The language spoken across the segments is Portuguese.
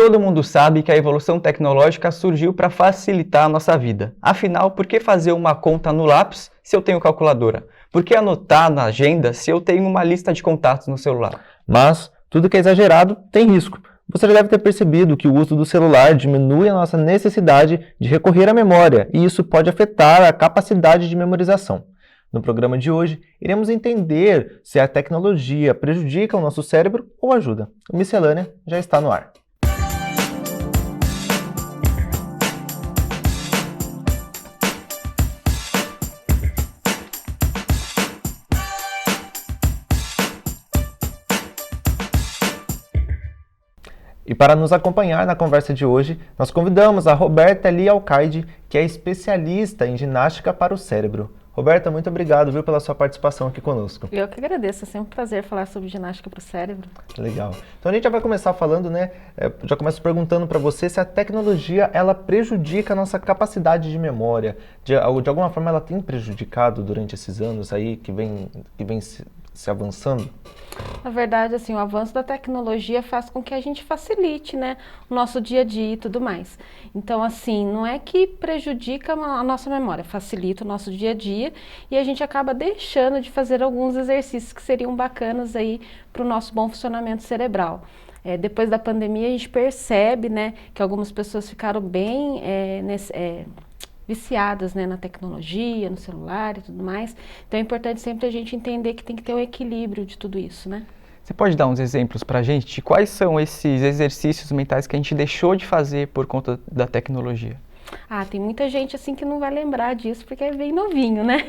Todo mundo sabe que a evolução tecnológica surgiu para facilitar a nossa vida. Afinal, por que fazer uma conta no lápis se eu tenho calculadora? Por que anotar na agenda se eu tenho uma lista de contatos no celular? Mas tudo que é exagerado tem risco. Você já deve ter percebido que o uso do celular diminui a nossa necessidade de recorrer à memória, e isso pode afetar a capacidade de memorização. No programa de hoje, iremos entender se a tecnologia prejudica o nosso cérebro ou ajuda. O Miscelânea já está no ar. E para nos acompanhar na conversa de hoje, nós convidamos a Roberta Lia Alcaide, que é especialista em ginástica para o cérebro. Roberta, muito obrigado, viu, pela sua participação aqui conosco. Eu que agradeço, é sempre um prazer falar sobre ginástica para o cérebro. Legal. Então a gente já vai começar falando, já começo perguntando para você se a tecnologia, ela prejudica a nossa capacidade de memória. De alguma forma ela tem prejudicado durante esses anos aí que vem se avançando? Na verdade, assim, o avanço da tecnologia faz com que a gente facilite, né, o nosso dia a dia e tudo mais. Então, assim, não é que prejudica a nossa memória, facilita o nosso dia a dia e a gente acaba deixando de fazer alguns exercícios que seriam bacanas aí para o nosso bom funcionamento cerebral. Depois da pandemia, a gente percebe, né, que algumas pessoas ficaram bem viciadas, né, na tecnologia, no celular e tudo mais. Então é importante sempre a gente entender que tem que ter um equilíbrio de tudo isso, né? Você pode dar uns exemplos para a gente de quais são esses exercícios mentais que a gente deixou de fazer por conta da tecnologia? Tem muita gente assim que não vai lembrar disso porque é bem novinho, né?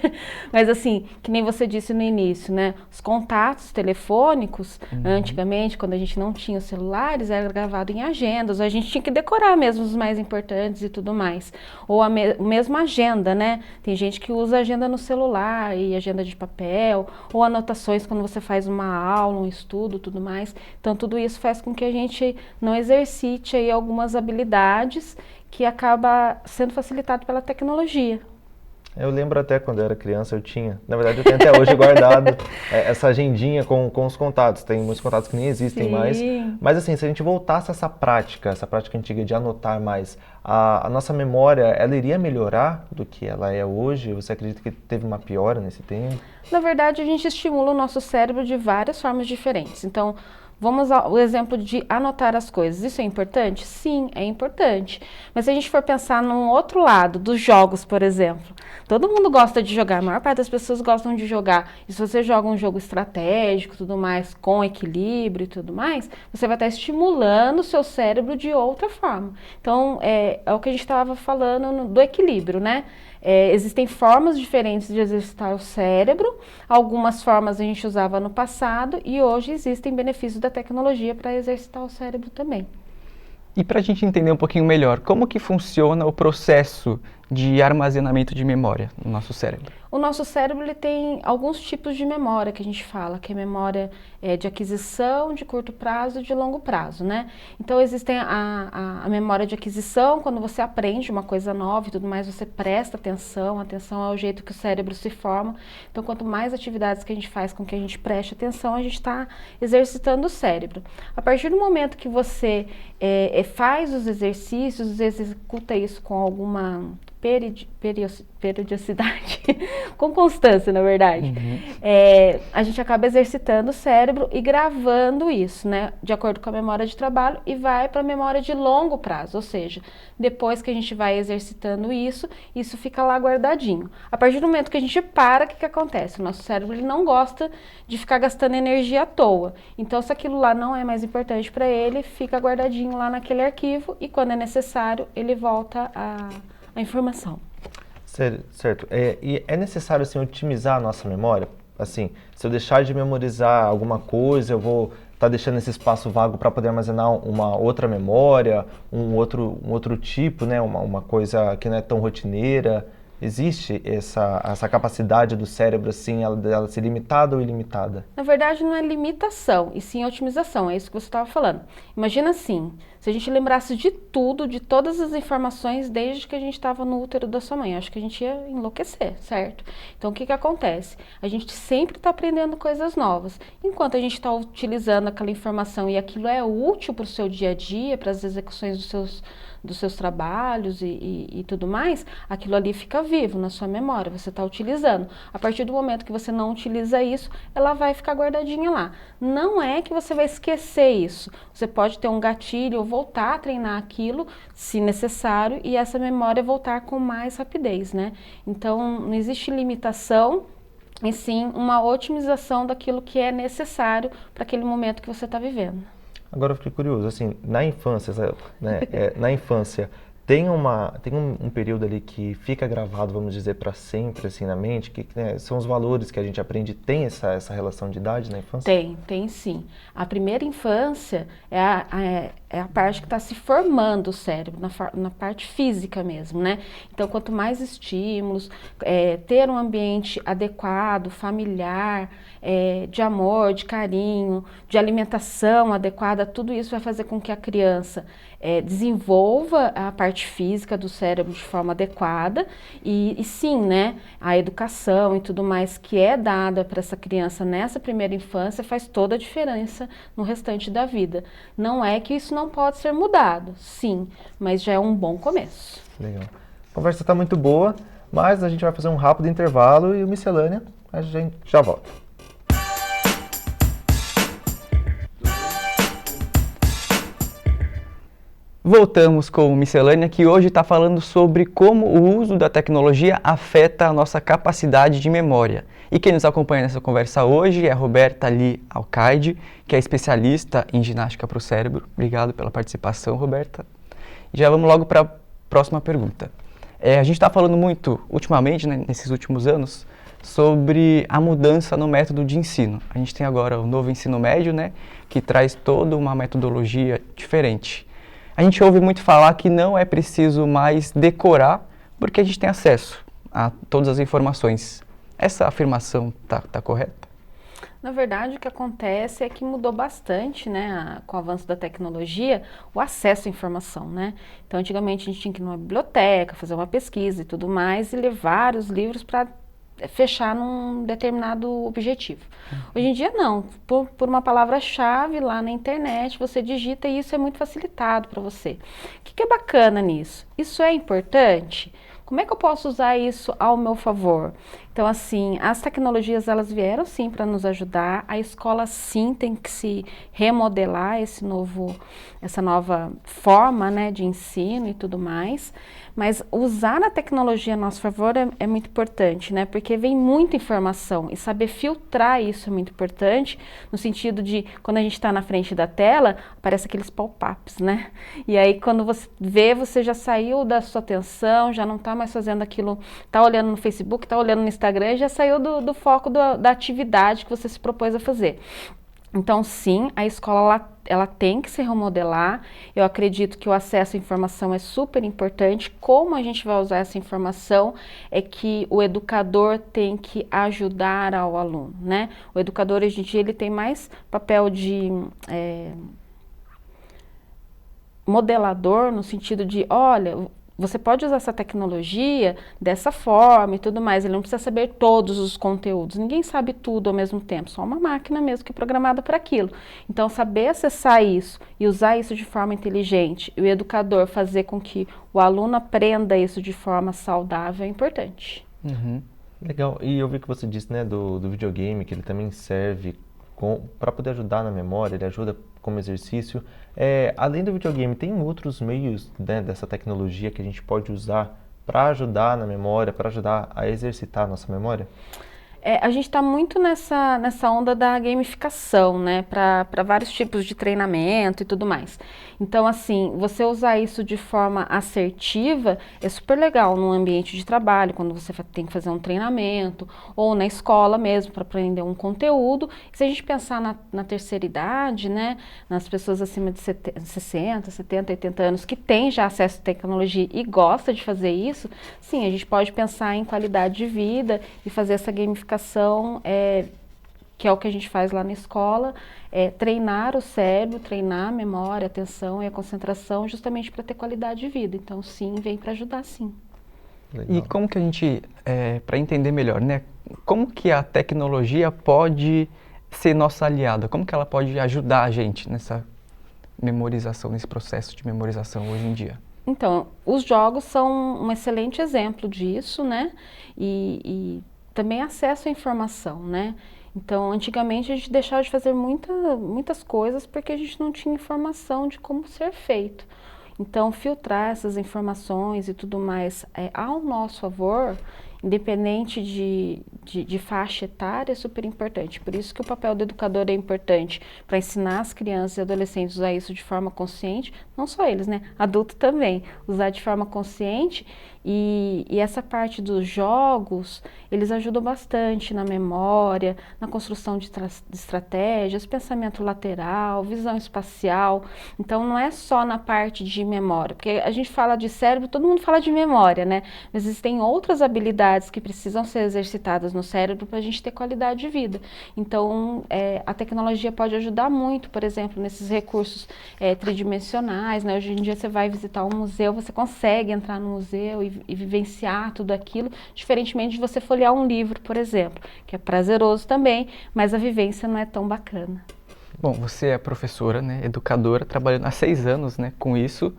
Mas assim, que nem você disse no início, né? Os contatos telefônicos, antigamente, quando a gente não tinha os celulares, era gravado em agendas, a gente tinha que decorar mesmo os mais importantes e tudo mais. Ou mesmo agenda, né? Tem gente que usa agenda no celular e agenda de papel, ou anotações quando você faz uma aula, um estudo, tudo mais. Então tudo isso faz com que a gente não exercite aí algumas habilidades que acaba sendo facilitado pela tecnologia. Eu lembro até quando eu era criança, eu tinha. Na verdade, eu tenho até hoje guardado essa agendinha com os contatos. Tem muitos contatos que nem existem mais. Mas assim, se a gente voltasse a essa prática antiga de anotar mais, a nossa memória, ela iria melhorar do que ela é hoje? Você acredita que teve uma piora nesse tempo? Na verdade, a gente estimula o nosso cérebro de várias formas diferentes. Então, vamos ao exemplo de anotar as coisas. Isso é importante? Sim, é importante. Mas se a gente for pensar num outro lado, dos jogos, por exemplo. Todo mundo gosta de jogar, a maior parte das pessoas gostam de jogar. E se você joga um jogo estratégico, tudo mais, com equilíbrio e tudo mais, você vai estar estimulando o seu cérebro de outra forma. Então, é o que a gente estava falando do equilíbrio, né? Existem formas diferentes de exercitar o cérebro, algumas formas a gente usava no passado e hoje existem benefícios da tecnologia para exercitar o cérebro também. E para a gente entender um pouquinho melhor, como que funciona o processo de armazenamento de memória no nosso cérebro? O nosso cérebro ele tem alguns tipos de memória que a gente fala, que é memória de aquisição, de curto prazo e de longo prazo, né? Então existem a memória de aquisição, quando você aprende uma coisa nova e tudo mais, você presta atenção, atenção é o jeito que o cérebro se forma. Então quanto mais atividades que a gente faz com que a gente preste atenção, a gente está exercitando o cérebro. A partir do momento que você faz os exercícios, executa isso com alguma periodicidade, com constância, na verdade. A gente acaba exercitando o cérebro e gravando isso, né, de acordo com a memória de trabalho e vai para a memória de longo prazo, ou seja, depois que a gente vai exercitando isso fica lá guardadinho. A partir do momento que a gente para, o que acontece? O nosso cérebro ele não gosta de ficar gastando energia à toa. Então, se aquilo lá não é mais importante para ele, fica guardadinho lá naquele arquivo e quando é necessário, ele volta a informação. Certo. E é necessário assim, otimizar a nossa memória? Assim, se eu deixar de memorizar alguma coisa, eu vou estar deixando esse espaço vago para poder armazenar uma outra memória, um outro tipo, né? Uma coisa que não é tão rotineira. Existe essa capacidade do cérebro, assim, ela ser limitada ou ilimitada? Na verdade, não é limitação, e sim otimização, é isso que você estava falando. Imagina assim, se a gente lembrasse de tudo, de todas as informações desde que a gente estava no útero da sua mãe, acho que a gente ia enlouquecer, certo? Então, o que que acontece? A gente sempre está aprendendo coisas novas. Enquanto a gente está utilizando aquela informação e aquilo é útil para o seu dia a dia, para as execuções dos seus trabalhos e tudo mais, aquilo ali fica vivo na sua memória, você está utilizando. A partir do momento que você não utiliza isso, ela vai ficar guardadinha lá. Não é que você vai esquecer isso. Você pode ter um gatilho ou voltar a treinar aquilo, se necessário, e essa memória voltar com mais rapidez, né? Então, não existe limitação, e sim uma otimização daquilo que é necessário para aquele momento que você está vivendo. Agora eu fiquei curioso, assim, na infância, né, na infância, tem um período ali que fica gravado, vamos dizer, para sempre, assim, na mente, que né, são os valores que a gente aprende, tem essa relação de idade na infância? Tem sim. A primeira infância é a parte que está se formando o cérebro, na parte física mesmo, né? Então, quanto mais estímulos, ter um ambiente adequado, familiar, de amor, de carinho, de alimentação adequada, tudo isso vai fazer com que a criança desenvolva a parte física do cérebro de forma adequada e sim, né, a educação e tudo mais que é dada para essa criança nessa primeira infância faz toda a diferença no restante da vida. Não é que isso não pode ser mudado, sim, mas já é um bom começo. Legal. A conversa está muito boa, mas a gente vai fazer um rápido intervalo e o Miscelânea, a gente já volta. Voltamos com o Miscelânea, que hoje está falando sobre como o uso da tecnologia afeta a nossa capacidade de memória. E quem nos acompanha nessa conversa hoje é a Roberta Lee Alcaide, que é especialista em ginástica para o cérebro. Obrigado pela participação, Roberta. E já vamos logo para a próxima pergunta. A gente está falando muito, ultimamente, né, nesses últimos anos, sobre a mudança no método de ensino. A gente tem agora o novo ensino médio, né, que traz toda uma metodologia diferente. A gente ouve muito falar que não é preciso mais decorar, porque a gente tem acesso a todas as informações. Essa afirmação tá correta? Na verdade, o que acontece é que mudou bastante, né, com o avanço da tecnologia, o acesso à informação, né? Então, antigamente a gente tinha que ir numa biblioteca, fazer uma pesquisa e tudo mais, e ler vários livros para fechar num determinado objetivo. Hoje em dia não, por uma palavra-chave lá na internet, você digita e isso é muito facilitado para você. O que é bacana nisso? Isso é importante? Como é que eu posso usar isso ao meu favor? Então, assim, as tecnologias, elas vieram sim para nos ajudar, a escola sim tem que se remodelar essa nova forma, né, de ensino e tudo mais, mas usar a tecnologia a nosso favor é muito importante, né, porque vem muita informação e saber filtrar isso é muito importante, no sentido de, quando a gente está na frente da tela, aparece aqueles pop-ups, né, e aí quando você vê, você já saiu da sua atenção, já não está mais fazendo aquilo, está olhando no Facebook, está olhando no Instagram, já saiu do foco da atividade que você se propôs a fazer. Então, sim, a escola ela tem que se remodelar. Eu acredito que o acesso à informação é super importante. Como a gente vai usar essa informação é que o educador tem que ajudar ao aluno, né? O educador, hoje em dia, ele tem mais papel de modelador, no sentido de, olha, você pode usar essa tecnologia dessa forma e tudo mais, ele não precisa saber todos os conteúdos, ninguém sabe tudo ao mesmo tempo, só uma máquina mesmo que é programada para aquilo. Então, saber acessar isso e usar isso de forma inteligente, e o educador fazer com que o aluno aprenda isso de forma saudável é importante. Uhum. Legal, e eu vi que você disse, né, do videogame, que ele também serve para poder ajudar na memória, ele ajuda como exercício. Além do videogame, tem outros meios, né, dessa tecnologia que a gente pode usar para ajudar na memória, para ajudar a exercitar a nossa memória? A gente está muito nessa onda da gamificação, né, para vários tipos de treinamento e tudo mais. Então, assim, você usar isso de forma assertiva é super legal no ambiente de trabalho, quando você tem que fazer um treinamento, ou na escola mesmo, para aprender um conteúdo. E se a gente pensar na terceira idade, né, nas pessoas acima de 60, 70, 80 anos, que têm já acesso à tecnologia e gosta de fazer isso, sim, a gente pode pensar em qualidade de vida e fazer essa gamificação, que é o que a gente faz lá na escola, treinar o cérebro, treinar a memória, a atenção e a concentração, justamente para ter qualidade de vida. Então, sim, vem para ajudar, sim. Legal. E como que a gente, para entender melhor, né? Como que a tecnologia pode ser nossa aliada? Como que ela pode ajudar a gente nessa memorização, nesse processo de memorização hoje em dia? Então, os jogos são um excelente exemplo disso, né? E também acesso à informação, né? Então, antigamente a gente deixava de fazer muitas coisas porque a gente não tinha informação de como ser feito. Então, filtrar essas informações e tudo mais ao nosso favor, independente de faixa etária, é super importante. Por isso que o papel do educador é importante, para ensinar as crianças e adolescentes a usar isso de forma consciente, não só eles, né? Adulto também, usar de forma consciente. E essa parte dos jogos, eles ajudam bastante na memória, na construção de estratégias, pensamento lateral, visão espacial. Então, não é só na parte de memória, porque a gente fala de cérebro, todo mundo fala de memória, né? Mas existem outras habilidades que precisam ser exercitadas no cérebro para a gente ter qualidade de vida. Então, a tecnologia pode ajudar muito, por exemplo, nesses recursos tridimensionais, né? Hoje em dia você vai visitar um museu, você consegue entrar no museu e vivenciar tudo aquilo, diferentemente de você folhear um livro, por exemplo, que é prazeroso também, mas a vivência não é tão bacana. Bom, você é professora, né, educadora, trabalhando há 6 anos, né, com isso.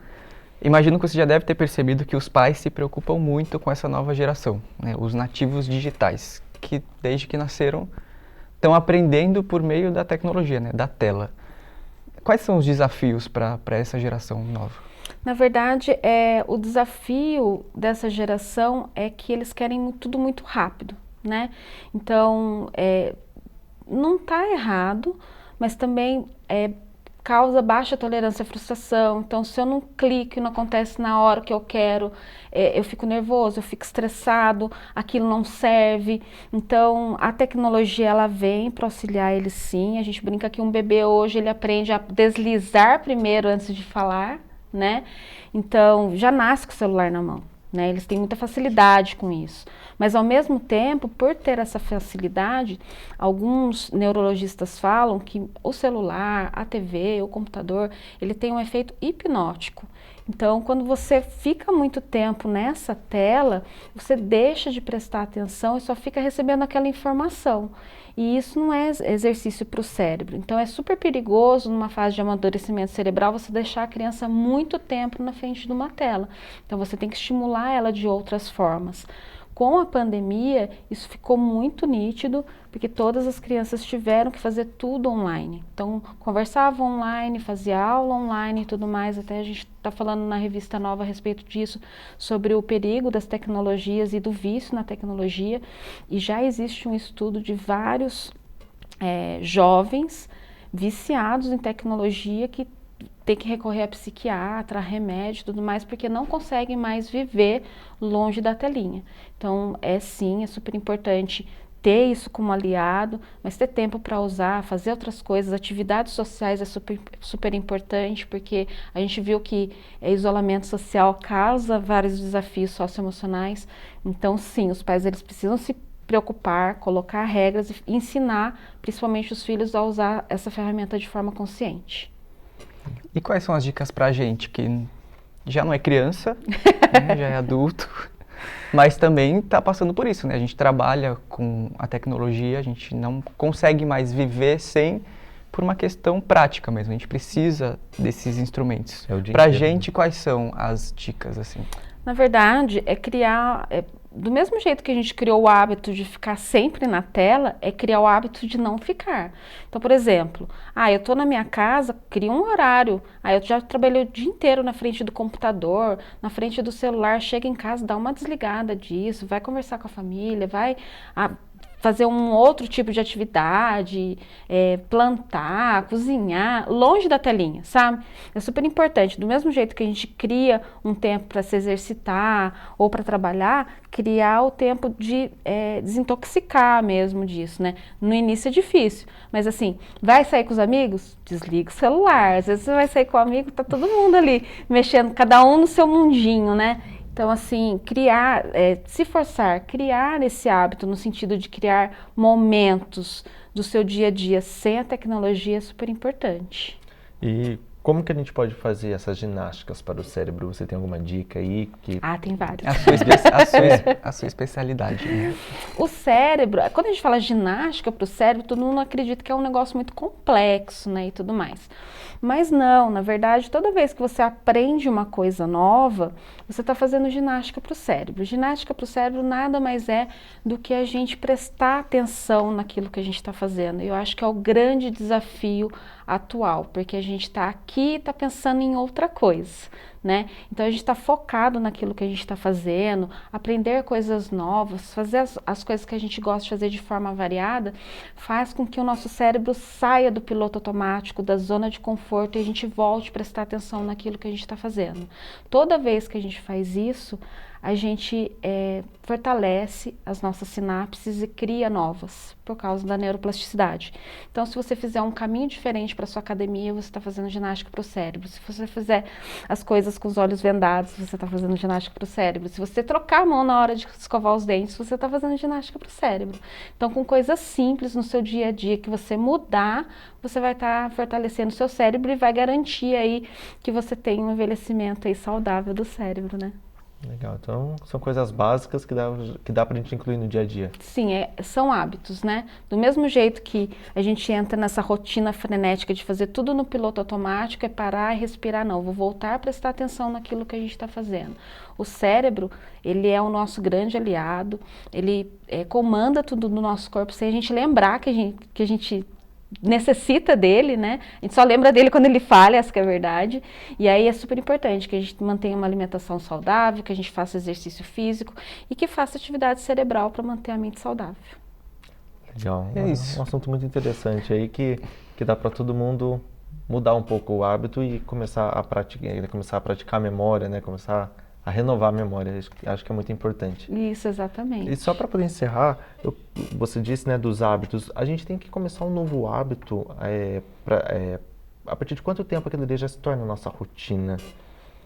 Imagino que você já deve ter percebido que os pais se preocupam muito com essa nova geração, né, os nativos digitais, que desde que nasceram estão aprendendo por meio da tecnologia, né, da tela. Quais são os desafios para essa geração nova? Na verdade, o desafio dessa geração é que eles querem tudo muito rápido, né? Então, não está errado, mas também causa baixa tolerância à frustração. Então, se eu não clico e não acontece na hora que eu quero, eu fico nervoso, eu fico estressado, aquilo não serve. Então, a tecnologia, ela vem para auxiliar eles, sim. A gente brinca que um bebê hoje, ele aprende a deslizar primeiro antes de falar, né? Então, já nasce com o celular na mão, né? Eles têm muita facilidade com isso. Mas, ao mesmo tempo, por ter essa facilidade, alguns neurologistas falam que o celular, a TV, o computador, ele tem um efeito hipnótico. Então, quando você fica muito tempo nessa tela, você deixa de prestar atenção e só fica recebendo aquela informação. E isso não é exercício para o cérebro. Então, é super perigoso, numa fase de amadurecimento cerebral, você deixar a criança muito tempo na frente de uma tela. Então, você tem que estimular ela de outras formas. Com a pandemia, isso ficou muito nítido, porque todas as crianças tiveram que fazer tudo online. Então, conversavam online, fazia aula online e tudo mais. Até a gente está falando na revista nova a respeito disso, sobre o perigo das tecnologias e do vício na tecnologia. E já existe um estudo de vários jovens viciados em tecnologia que tem que recorrer a psiquiatra, a remédio e tudo mais, porque não conseguem mais viver longe da telinha. Então, sim, é super importante ter isso como aliado, mas ter tempo para usar, fazer outras coisas, atividades sociais é super importante, porque a gente viu que isolamento social causa vários desafios socioemocionais. Então, sim, os pais eles precisam se preocupar, colocar regras e ensinar, principalmente os filhos, a usar essa ferramenta de forma consciente. E quais são as dicas para a gente que já não é criança, né, já é adulto, mas também está passando por isso, né? A gente trabalha com a tecnologia, a gente não consegue mais viver sem, por uma questão prática mesmo. A gente precisa desses instrumentos. Para a gente, quais são as dicas, assim? Na verdade, é criar... do mesmo jeito que a gente criou o hábito de ficar sempre na tela, é criar o hábito de não ficar. Então, por exemplo, eu estou na minha casa, cria um horário. Eu já trabalhei o dia inteiro na frente do computador, na frente do celular, chega em casa, dá uma desligada disso, vai conversar com a família, vai fazer um outro tipo de atividade, plantar, cozinhar, longe da telinha, sabe? É super importante. Do mesmo jeito que a gente cria um tempo para se exercitar ou para trabalhar, criar o tempo de desintoxicar mesmo disso, né? No início é difícil, mas assim, vai sair com os amigos? Desliga o celular. Às vezes você vai sair com o amigo, tá todo mundo ali mexendo, cada um no seu mundinho, né? Então, assim, criar, se forçar, criar esse hábito no sentido de criar momentos do seu dia a dia sem a tecnologia é super importante. E como que a gente pode fazer essas ginásticas para o cérebro? Você tem alguma dica aí? Tem vários. A sua especialidade, né? O cérebro, quando a gente fala ginástica para o cérebro, todo mundo acredita que é um negócio muito complexo, né, e tudo mais. Mas não, na verdade, toda vez que você aprende uma coisa nova, você está fazendo ginástica para o cérebro. Ginástica para o cérebro nada mais é do que a gente prestar atenção naquilo que a gente está fazendo. Eu acho que é o grande desafio atual, porque a gente está aqui e está pensando em outra coisa, né? Então a gente está focado naquilo que a gente está fazendo, aprender coisas novas, fazer as coisas que a gente gosta de fazer de forma variada, faz com que o nosso cérebro saia do piloto automático, da zona de conforto e a gente volte a prestar atenção naquilo que a gente está fazendo. Toda vez que a gente faz isso, a gente fortalece as nossas sinapses e cria novas, por causa da neuroplasticidade. Então, se você fizer um caminho diferente para sua academia, você está fazendo ginástica para o cérebro. Se você fizer as coisas com os olhos vendados, você está fazendo ginástica para o cérebro. Se você trocar a mão na hora de escovar os dentes, você está fazendo ginástica para o cérebro. Então, com coisas simples no seu dia a dia que você mudar, você vai estar fortalecendo o seu cérebro e vai garantir aí que você tem um envelhecimento aí saudável do cérebro, né? Legal, então são coisas básicas que dá pra gente incluir no dia a dia. Sim, são hábitos, né? Do mesmo jeito que a gente entra nessa rotina frenética de fazer tudo no piloto automático, é parar e respirar, não, vou voltar a prestar atenção naquilo que a gente está fazendo. O cérebro, ele é o nosso grande aliado, ele comanda tudo no nosso corpo, sem a gente lembrar que a gente necessita dele, né? A gente só lembra dele quando ele falha, essa que é a verdade. E aí é super importante que a gente mantenha uma alimentação saudável, que a gente faça exercício físico e que faça atividade cerebral para manter a mente saudável. Legal. É isso. Um assunto muito interessante aí que dá para todo mundo mudar um pouco o hábito e começar a praticar a memória, né? Começar a renovar a memória. Acho que é muito importante. Isso, exatamente. E só para poder encerrar, você disse, né, dos hábitos. A gente tem que começar um novo hábito a partir de quanto tempo aquilo ali já se torna a nossa rotina?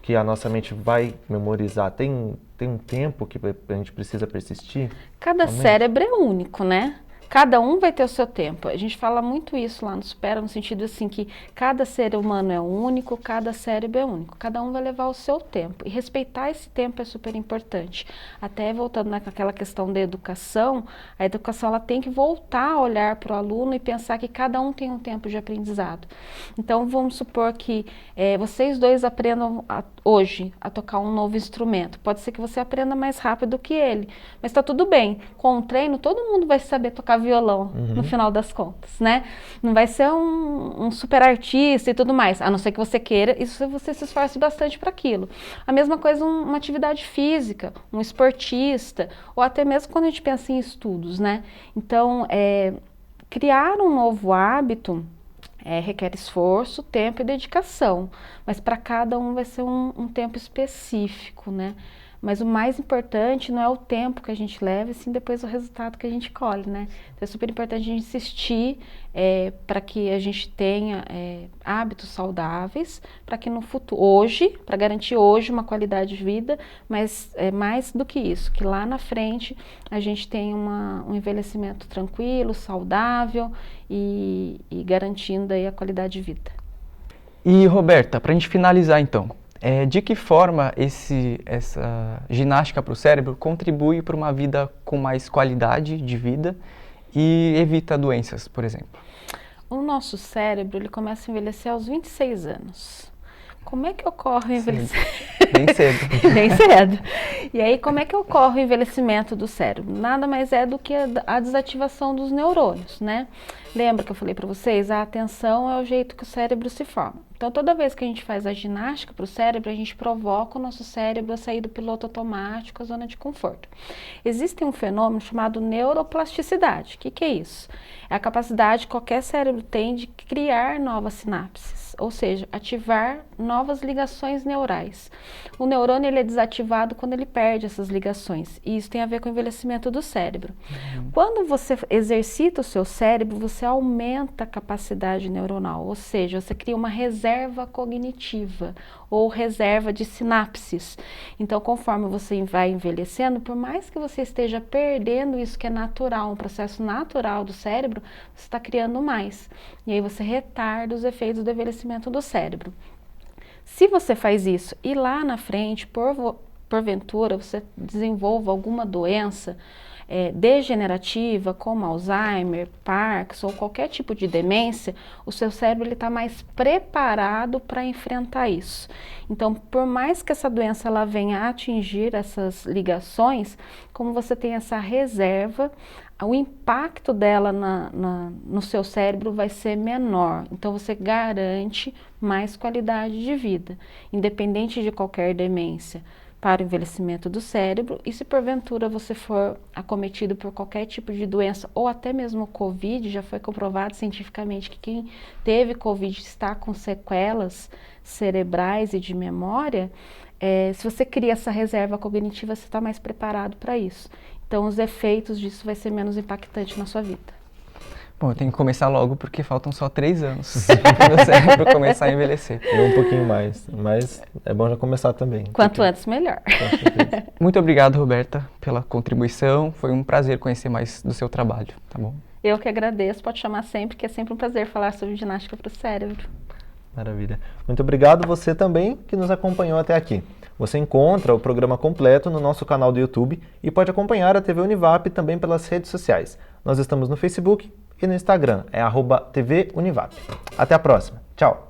Que a nossa mente vai memorizar? Tem um tempo que a gente precisa persistir? Cada cérebro é único, né? Cada um vai ter o seu tempo. A gente fala muito isso lá no Supera, no sentido assim que cada ser humano é único, cada cérebro é único. Cada um vai levar o seu tempo. E respeitar esse tempo é super importante. Até voltando naquela questão da educação, a educação ela tem que voltar a olhar para o aluno e pensar que cada um tem um tempo de aprendizado. Então, vamos supor que vocês dois aprendam hoje a tocar um novo instrumento. Pode ser que você aprenda mais rápido que ele, mas está tudo bem. Com o treino, todo mundo vai saber tocar violão, no final das contas, né? Não vai ser um super artista e tudo mais, a não ser que você queira e você se esforce bastante para aquilo. A mesma coisa uma atividade física, um esportista, ou até mesmo quando a gente pensa em estudos, né? Então, criar um novo hábito requer esforço, tempo e dedicação, mas para cada um vai ser um tempo específico, né? Mas o mais importante não é o tempo que a gente leva, e sim depois o resultado que a gente colhe, né? Então é super importante a gente insistir para que a gente tenha hábitos saudáveis, para que no futuro, hoje, para garantir hoje uma qualidade de vida, mas mais do que isso, que lá na frente a gente tenha um envelhecimento tranquilo, saudável e garantindo aí a qualidade de vida. E Roberta, para a gente finalizar então, de que forma essa ginástica para o cérebro contribui para uma vida com mais qualidade de vida e evita doenças, por exemplo? O nosso cérebro ele começa a envelhecer aos 26 anos. Como é que ocorre o envelhecimento? Bem cedo. Bem cedo. E aí, como é que ocorre o envelhecimento do cérebro? Nada mais é do que a desativação dos neurônios, né? Lembra que eu falei para vocês? A atenção é o jeito que o cérebro se forma. Então, toda vez que a gente faz a ginástica para o cérebro, a gente provoca o nosso cérebro a sair do piloto automático, a zona de conforto. Existe um fenômeno chamado neuroplasticidade. O que é isso? É a capacidade que qualquer cérebro tem de criar novas sinapses, ou seja, ativar novas ligações neurais. O neurônio ele é desativado quando ele perde essas ligações, e isso tem a ver com o envelhecimento do cérebro. Quando você exercita o seu cérebro, você aumenta a capacidade neuronal, ou seja, você cria uma reserva cognitiva ou reserva de sinapses. Então, conforme você vai envelhecendo, por mais que você esteja perdendo isso que é natural, um processo natural do cérebro, você está criando mais. E aí você retarda os efeitos do envelhecimento do cérebro. Se você faz isso e lá na frente, porventura, você desenvolva alguma doença degenerativa, como Alzheimer, Parkinson ou qualquer tipo de demência, o seu cérebro está mais preparado para enfrentar isso. Então, por mais que essa doença ela venha a atingir essas ligações, como você tem essa reserva, o impacto dela no seu cérebro vai ser menor. Então, você garante mais qualidade de vida, independente de qualquer demência, para o envelhecimento do cérebro. E se porventura você for acometido por qualquer tipo de doença, ou até mesmo Covid, já foi comprovado cientificamente que quem teve Covid está com sequelas cerebrais e de memória, se você cria essa reserva cognitiva, você está mais preparado para isso. Então, os efeitos disso vai ser menos impactante na sua vida. Bom, eu tenho que começar logo porque faltam só 3 anos para o meu cérebro começar a envelhecer. Ou um pouquinho mais, mas é bom já começar também. Quanto antes, melhor. Muito obrigado, Roberta, pela contribuição. Foi um prazer conhecer mais do seu trabalho, tá bom? Eu que agradeço, pode chamar sempre, que é sempre um prazer falar sobre ginástica para o cérebro. Maravilha. Muito obrigado você também que nos acompanhou até aqui. Você encontra o programa completo no nosso canal do YouTube e pode acompanhar a TV Univap também pelas redes sociais. Nós estamos no Facebook e no Instagram, @TV Univap. Até a próxima. Tchau!